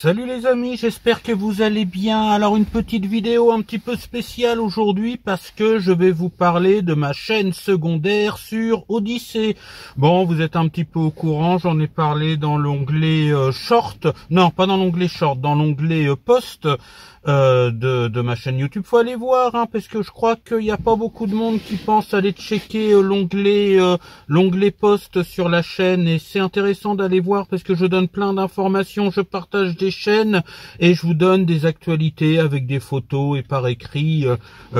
Salut les amis, j'espère que vous allez bien. Alors une petite vidéo un petit peu spéciale aujourd'hui parce que je vais vous parler de ma chaîne secondaire sur Odysée. Bon, vous êtes un petit peu au courant, j'en ai parlé dans l'onglet short, non pas dans l'onglet short, dans l'onglet post de ma chaîne YouTube. Faut aller voir parce que je crois qu'il n'y a pas beaucoup de monde qui pense aller checker l'onglet post sur la chaîne, et c'est intéressant d'aller voir parce que je donne plein d'informations, je partage des chaînes et je vous donne des actualités avec des photos et par écrit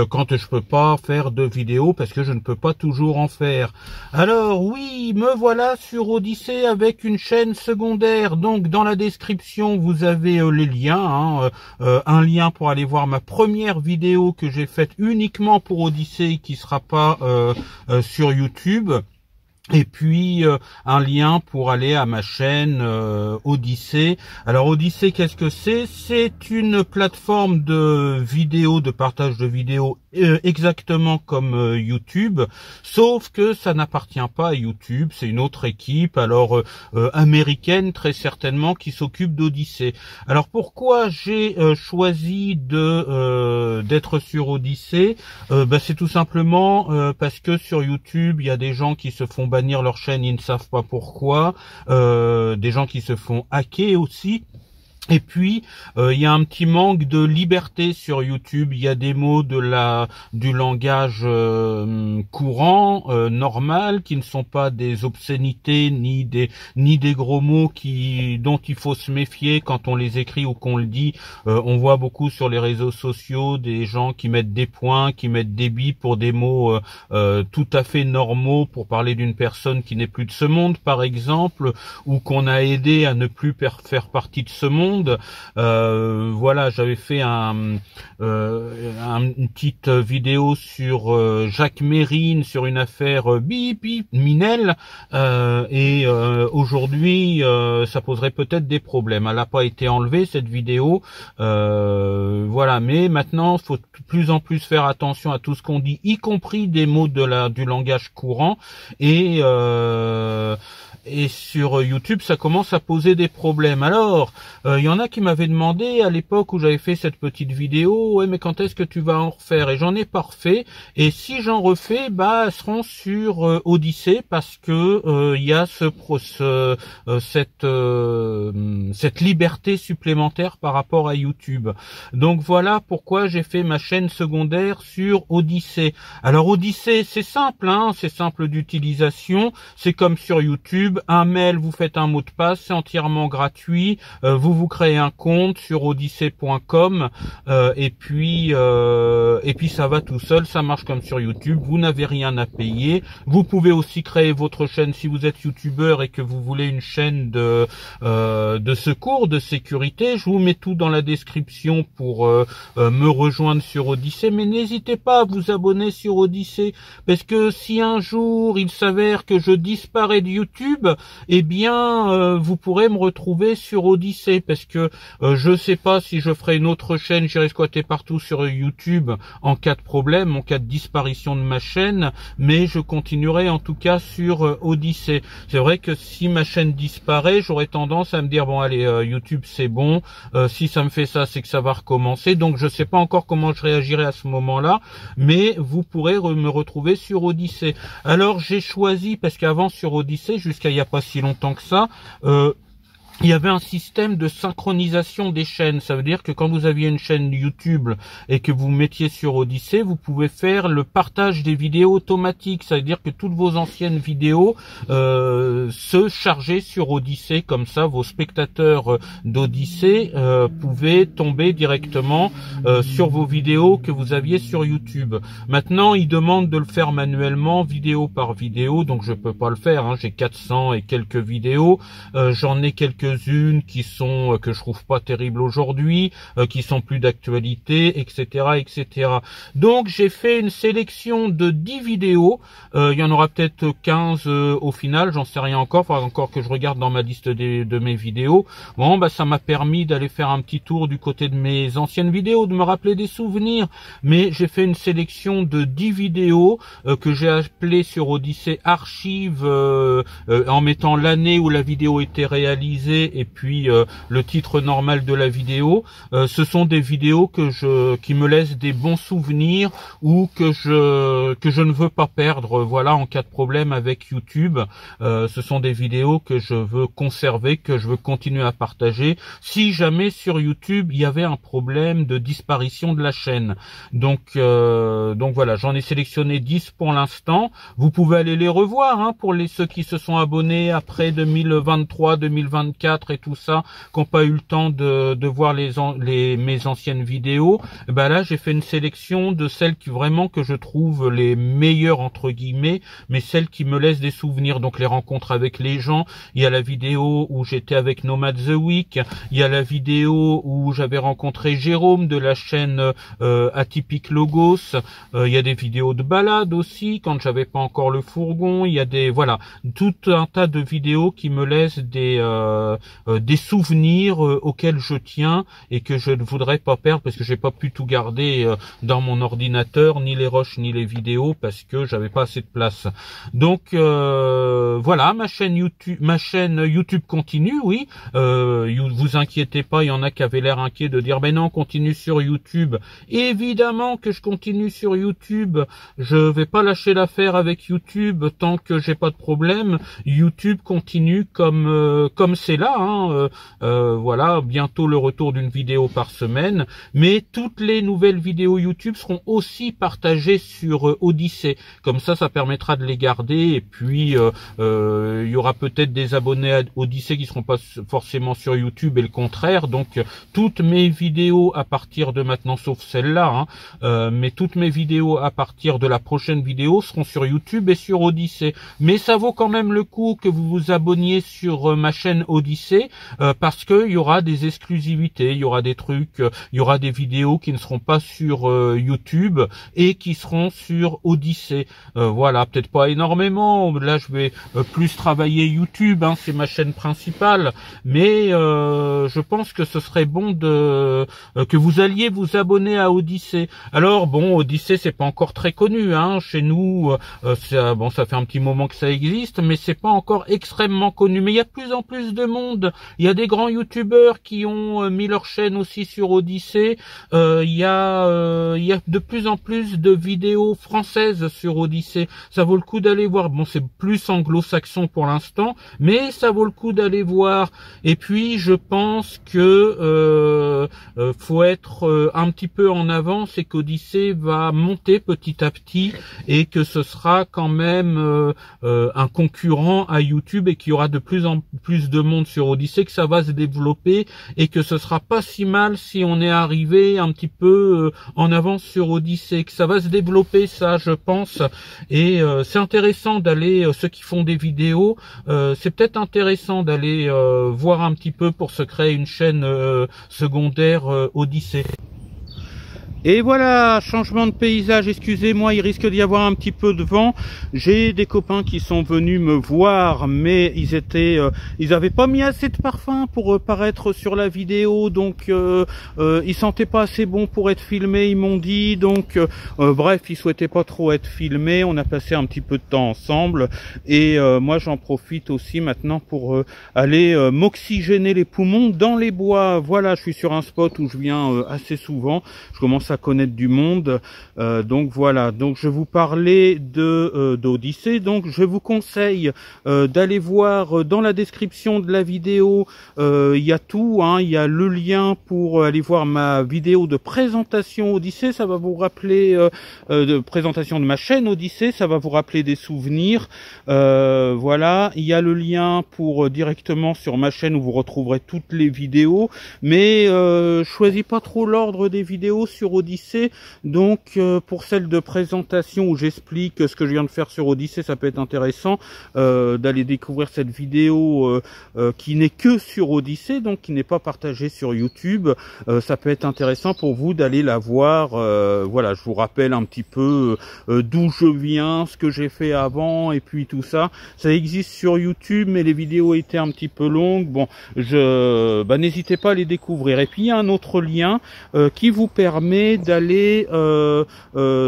quand je peux pas faire de vidéos parce que je ne peux pas toujours en faire. Alors oui, me voilà sur Odysée avec une chaîne secondaire. Donc dans la description vous avez les liens, un lien pour aller voir ma première vidéo que j'ai faite uniquement pour Odysée qui sera pas sur YouTube. Et puis un lien pour aller à ma chaîne Odysée. Alors Odysée, qu'est-ce que c'est? C'est une plateforme de vidéos, de partage de vidéos exactement comme YouTube, sauf que ça n'appartient pas à YouTube, c'est une autre équipe, alors américaine très certainement, qui s'occupe d'Odysée. Alors pourquoi j'ai choisi d'être sur Odysée? C'est tout simplement parce que sur YouTube, il y a des gens qui se font bannir leur chaîne, ils ne savent pas pourquoi, des gens qui se font hacker aussi. Et puis il y a un petit manque de liberté sur YouTube. Il y a des mots du langage courant, normal, qui ne sont pas des obscénités ni des gros mots dont il faut se méfier quand on les écrit ou qu'on le dit. On voit beaucoup sur les réseaux sociaux des gens qui mettent des points, qui mettent des bips pour des mots tout à fait normaux pour parler d'une personne qui n'est plus de ce monde, par exemple, ou qu'on a aidé à ne plus faire partie de ce monde. Voilà, j'avais fait une petite vidéo sur Jacques Mérine, sur une affaire Minel, et aujourd'hui ça poserait peut-être des problèmes. Elle n'a pas été enlevée cette vidéo, voilà, mais maintenant il faut de plus en plus faire attention à tout ce qu'on dit, y compris des mots du langage courant, et sur YouTube, ça commence à poser des problèmes. Alors, il y en a qui m'avaient demandé à l'époque où j'avais fait cette petite vidéo, ouais, mais quand est-ce que tu vas en refaire? Et j'en ai pas refait. Et si j'en refais, elles seront sur Odysée parce que il y a cette liberté supplémentaire par rapport à YouTube. Donc voilà pourquoi j'ai fait ma chaîne secondaire sur Odysée. Alors Odysée, c'est simple, c'est simple d'utilisation. C'est comme sur YouTube. Un mail, vous faites un mot de passe, c'est entièrement gratuit. Vous créez un compte sur odysée.com et puis ça va tout seul, ça marche comme sur YouTube. Vous n'avez rien à payer. Vous pouvez aussi créer votre chaîne si vous êtes youtubeur et que vous voulez une chaîne de secours, de sécurité. Je vous mets tout dans la description pour me rejoindre sur Odysée. Mais n'hésitez pas à vous abonner sur Odysée parce que si un jour il s'avère que je disparais de YouTube, eh bien vous pourrez me retrouver sur Odysée parce que je sais pas si je ferai une autre chaîne, j'irai squatter partout sur YouTube en cas de problème, en cas de disparition de ma chaîne, mais je continuerai en tout cas sur Odysée. C'est vrai que si ma chaîne disparaît, j'aurais tendance à me dire bon allez, YouTube c'est bon, si ça me fait ça c'est que ça va recommencer, donc je sais pas encore comment je réagirai à ce moment-là, mais vous pourrez me retrouver sur Odysée. Alors j'ai choisi, parce qu'avant sur Odysée, jusqu'à il n'y a pas si longtemps que ça, il y avait un système de synchronisation des chaînes. Ça veut dire que quand vous aviez une chaîne YouTube et que vous mettiez sur Odysée, vous pouvez faire le partage des vidéos automatique. Ça veut dire que toutes vos anciennes vidéos se chargeaient sur Odysée. Comme ça, vos spectateurs d'Odysée pouvaient tomber directement sur vos vidéos que vous aviez sur YouTube. Maintenant, ils demandent de le faire manuellement, vidéo par vidéo, donc je peux pas le faire. J'ai 400 et quelques vidéos. J'en ai quelques-unes que je trouve pas terribles aujourd'hui, qui sont plus d'actualité, etc., etc. Donc j'ai fait une sélection de 10 vidéos. Il y en aura peut-être 15 au final, j'en sais rien encore. Il faudra encore que je regarde dans ma liste de mes vidéos. Bon, ça m'a permis d'aller faire un petit tour du côté de mes anciennes vidéos, de me rappeler des souvenirs. Mais j'ai fait une sélection de 10 vidéos que j'ai appelées sur Odysée archive en mettant l'année où la vidéo était réalisée baptisé et puis le titre normal de la vidéo. Ce sont des vidéos qui me laissent des bons souvenirs ou que je ne veux pas perdre. Voilà, en cas de problème avec YouTube, ce sont des vidéos que je veux conserver, que je veux continuer à partager. Si jamais sur YouTube il y avait un problème de disparition de la chaîne, donc voilà, j'en ai sélectionné 10 pour l'instant. Vous pouvez aller les revoir hein, pour ceux qui se sont abonnés après 2023, 2024 et tout ça, qui n'ont pas eu le temps de voir mes anciennes vidéos. Et ben là, j'ai fait une sélection de celles que je trouve les meilleures entre guillemets, mais celles qui me laissent des souvenirs. Donc les rencontres avec les gens. Il y a la vidéo où j'étais avec Nomad The Week. Il y a la vidéo où j'avais rencontré Jérôme de la chaîne Atypique Logos. Il y a des vidéos de balade aussi quand j'avais pas encore le fourgon. Il y a tout un tas de vidéos qui me laissent des souvenirs auxquels je tiens et que je ne voudrais pas perdre parce que j'ai pas pu tout garder dans mon ordinateur, ni les rushs ni les vidéos parce que j'avais pas assez de place. Donc voilà, ma chaîne YouTube continue, oui. Vous inquiétez pas, il y en a qui avaient l'air inquiets de dire ben non, continue sur YouTube. Évidemment que je continue sur YouTube. Je vais pas lâcher l'affaire avec YouTube tant que j'ai pas de problème. YouTube continue comme c'est là. Hein. Voilà, bientôt le retour d'une vidéo par semaine. Mais toutes les nouvelles vidéos YouTube seront aussi partagées sur Odyssée. Comme ça permettra de les garder. Et puis il y aura peut-être des abonnés à Odyssée qui seront pas forcément sur YouTube et le contraire. Donc toutes mes vidéos à partir de maintenant, sauf celle-là, hein, mais toutes mes vidéos à partir de la prochaine vidéo seront sur YouTube et sur Odyssée. Mais ça vaut quand même le coup que vous vous abonniez sur ma chaîne Odyssée parce que il y aura des exclusivités, il y aura des trucs, il y aura des vidéos qui ne seront pas sur YouTube et qui seront sur Odyssée. Voilà, peut-être pas énormément. Là, je vais plus travailler YouTube, hein, c'est ma chaîne principale. Mais je pense que ce serait bon que vous alliez vous abonner à Odyssée. Alors bon, Odyssée c'est pas encore très connu, hein, chez nous. Ça fait un petit moment que ça existe, mais c'est pas encore extrêmement connu. Mais il y a de plus en plus de monde. Il y a des grands youtubeurs qui ont mis leur chaîne aussi sur Odyssée. Il y a de plus en plus de vidéos françaises sur Odyssée. Ça vaut le coup d'aller voir. Bon, c'est plus anglo-saxon pour l'instant, mais ça vaut le coup d'aller voir. Et puis, je pense que faut être un petit peu en avance et qu'Odyssée va monter petit à petit et que ce sera quand même un concurrent à YouTube et qu'il y aura de plus en plus de monde sur Odyssée, que ça va se développer et que ce sera pas si mal si on est arrivé un petit peu en avance sur Odyssée, que ça va se développer, ça je pense. Et c'est intéressant d'aller, ceux qui font des vidéos, c'est peut-être intéressant d'aller voir un petit peu pour se créer une chaîne secondaire Odyssée. Et voilà, changement de paysage, excusez-moi, il risque d'y avoir un petit peu de vent. J'ai des copains qui sont venus me voir, mais ils avaient pas mis assez de parfum pour paraître sur la vidéo, donc ils sentaient pas assez bon pour être filmés, ils m'ont dit, donc bref, ils souhaitaient pas trop être filmés. On a passé un petit peu de temps ensemble, et moi j'en profite aussi maintenant pour aller m'oxygéner les poumons dans les bois. Voilà, je suis sur un spot où je viens assez souvent, je commence à connaître du monde, donc voilà. Donc je vous parlais d'Odyssée, donc je vous conseille d'aller voir dans la description de la vidéo, il y a tout, hein, il y a le lien pour aller voir ma vidéo de présentation Odyssée, ça va vous rappeler de présentation de ma chaîne Odyssée, ça va vous rappeler des souvenirs, voilà. Il y a le lien pour directement sur ma chaîne où vous retrouverez toutes les vidéos, mais choisis pas trop l'ordre des vidéos sur Odyssée, donc pour celle de présentation où j'explique ce que je viens de faire sur Odyssée, ça peut être intéressant d'aller découvrir cette vidéo qui n'est que sur Odyssée, donc qui n'est pas partagée sur YouTube. Ça peut être intéressant pour vous d'aller la voir. Voilà, je vous rappelle un petit peu d'où je viens, ce que j'ai fait avant, et puis tout ça. Ça existe sur YouTube, mais les vidéos étaient un petit peu longues. Bon, n'hésitez pas à les découvrir. Et puis il y a un autre lien qui vous permet permet d'aller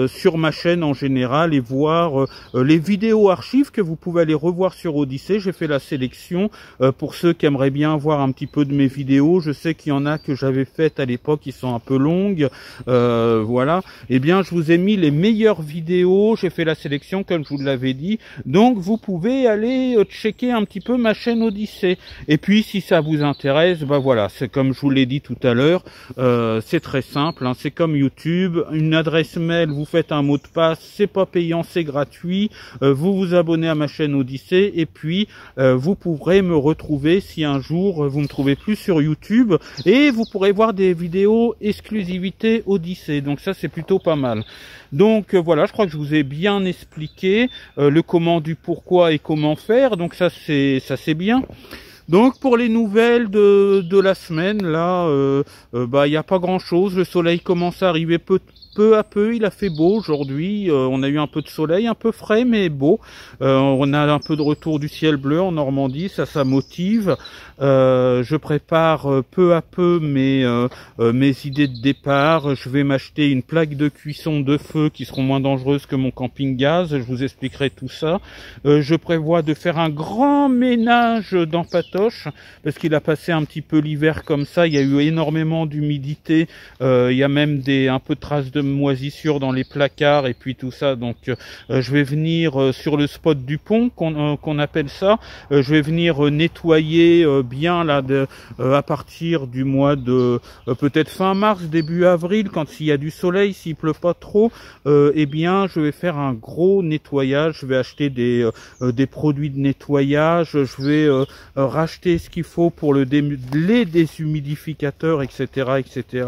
sur ma chaîne en général et voir les vidéos archives que vous pouvez aller revoir sur Odyssée. J'ai fait la sélection pour ceux qui aimeraient bien voir un petit peu de mes vidéos. Je sais qu'il y en a que j'avais faites à l'époque qui sont un peu longues, voilà. Eh bien, je vous ai mis les meilleures vidéos. J'ai fait la sélection comme je vous l'avais dit. Donc, vous pouvez aller checker un petit peu ma chaîne Odyssée. Et puis, si ça vous intéresse, bah voilà, c'est comme je vous l'ai dit tout à l'heure, c'est très simple, hein, c'est comme YouTube, une adresse mail, vous faites un mot de passe, c'est pas payant, c'est gratuit, vous vous abonnez à ma chaîne Odyssée et puis vous pourrez me retrouver si un jour vous me trouvez plus sur YouTube et vous pourrez voir des vidéos exclusivité Odyssée, donc ça c'est plutôt pas mal. Donc voilà, je crois que je vous ai bien expliqué le comment du pourquoi et comment faire, donc ça c'est bien. Donc pour les nouvelles de la semaine, là, bah il n'y a pas grand chose. Le soleil commence à arriver peu à peu. Il a fait beau aujourd'hui. On a eu un peu de soleil, un peu frais mais beau. On a un peu de retour du ciel bleu en Normandie, ça motive. Je prépare peu à peu mes idées de départ. Je vais m'acheter une plaque de cuisson de feu qui seront moins dangereuses que mon camping-gaz. Je vous expliquerai tout ça. Je prévois de faire un grand ménage dans Patoche parce qu'il a passé un petit peu l'hiver comme ça. Il y a eu énormément d'humidité. Il y a même un peu de traces de moisissure dans les placards et puis tout ça. Donc je vais venir sur le spot du pont qu'on appelle ça. Je vais venir nettoyer bien là à partir du mois de peut-être fin mars, début avril, quand il y a du soleil, s'il pleut pas trop, eh bien je vais faire un gros nettoyage. Je vais acheter des produits de nettoyage, je vais racheter ce qu'il faut pour les déshumidificateurs, etc., etc.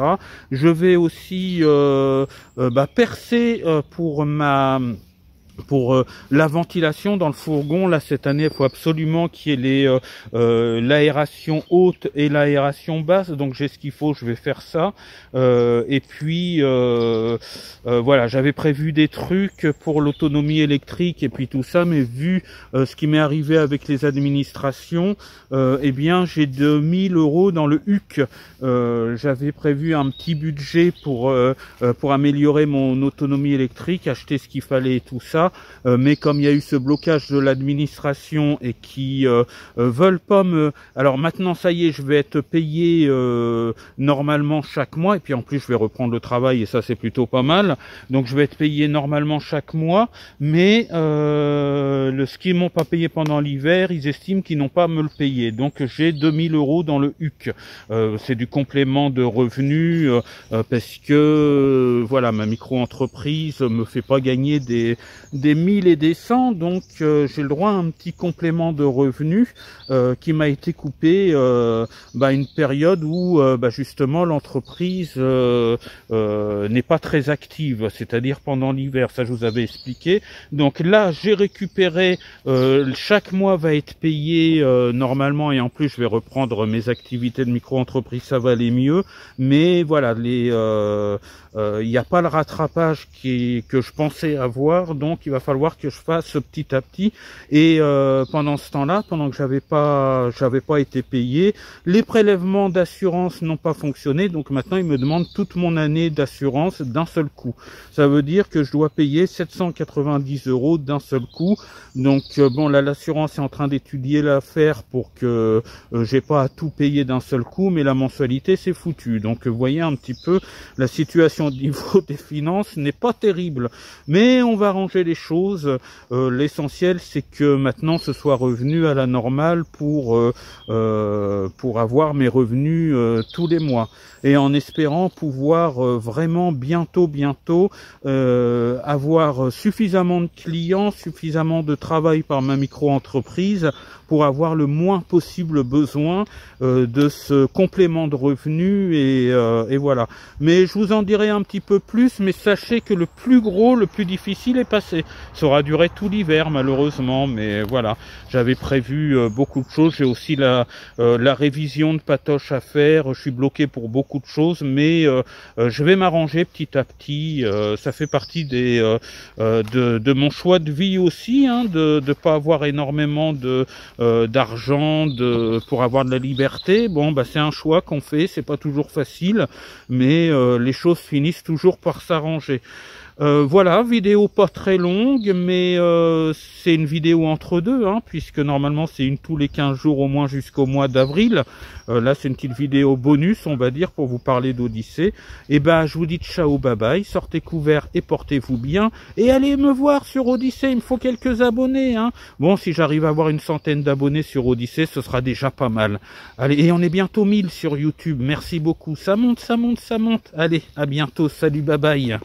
Je vais aussi percer pour la ventilation dans le fourgon. Là cette année il faut absolument qu'il y ait l'aération haute et l'aération basse, donc j'ai ce qu'il faut, je vais faire ça. Et puis voilà, j'avais prévu des trucs pour l'autonomie électrique et puis tout ça, mais vu ce qui m'est arrivé avec les administrations, eh bien j'ai 2000 € dans le HUC. J'avais prévu un petit budget pour améliorer mon autonomie électrique, acheter ce qu'il fallait et tout ça. Mais comme il y a eu ce blocage de l'administration et qui veulent pas me... Alors maintenant ça y est, je vais être payé normalement chaque mois, et puis en plus je vais reprendre le travail et ça c'est plutôt pas mal, donc je vais être payé normalement chaque mois, mais ce qu'ils m'ont pas payé pendant l'hiver, ils estiment qu'ils n'ont pas à me le payer, donc j'ai 2000 € dans le HUC. C'est du complément de revenus parce que voilà, ma micro-entreprise me fait pas gagner des 1000 et des 100, donc j'ai le droit à un petit complément de revenus qui m'a été coupé une période où justement l'entreprise n'est pas très active, c'est-à-dire pendant l'hiver, ça je vous avais expliqué. Donc là j'ai récupéré, chaque mois va être payé normalement, et en plus je vais reprendre mes activités de micro-entreprise, ça va aller mieux, mais voilà, il n'y a pas le rattrapage que je pensais avoir, donc il va falloir que je fasse petit à petit. Et pendant ce temps-là, pendant que j'avais pas été payé, les prélèvements d'assurance n'ont pas fonctionné, donc maintenant ils me demandent toute mon année d'assurance d'un seul coup. Ça veut dire que je dois payer 790 € d'un seul coup. Donc bon, là l'assurance est en train d'étudier l'affaire pour que j'ai pas à tout payer d'un seul coup, mais la mensualité c'est foutu. Donc vous voyez un petit peu la situation au niveau des finances n'est pas terrible, mais on va arranger les choses. L'essentiel c'est que maintenant ce soit revenu à la normale pour avoir mes revenus tous les mois, et en espérant pouvoir vraiment bientôt avoir suffisamment de clients, suffisamment de travail par ma micro-entreprise pour avoir le moins possible besoin de ce complément de revenus, et voilà. Mais je vous en dirai un petit peu plus, mais sachez que le plus gros, le plus difficile est passé. Ça aura duré tout l'hiver malheureusement, mais voilà, j'avais prévu beaucoup de choses. J'ai aussi la révision de Patoche à faire, je suis bloqué pour beaucoup de choses, mais je vais m'arranger petit à petit. Ça fait partie de mon choix de vie aussi, hein, de pas avoir énormément d'argent, pour avoir de la liberté. Bon, bah c'est un choix qu'on fait, c'est pas toujours facile, mais les choses finissent toujours par s'arranger. Voilà, vidéo pas très longue, mais c'est une vidéo entre deux, hein, puisque normalement c'est une tous les 15 jours au moins jusqu'au mois d'avril. Là c'est une petite vidéo bonus, on va dire, pour vous parler d'Odyssée. Et ben je vous dis ciao, bye bye, sortez couverts et portez-vous bien. Et allez me voir sur Odyssée, il me faut quelques abonnés, hein. Bon, si j'arrive à avoir une centaine d'abonnés sur Odyssée, ce sera déjà pas mal. Allez, et on est bientôt 1000 sur YouTube, merci beaucoup, ça monte, ça monte, ça monte. Allez, à bientôt, salut, bye bye.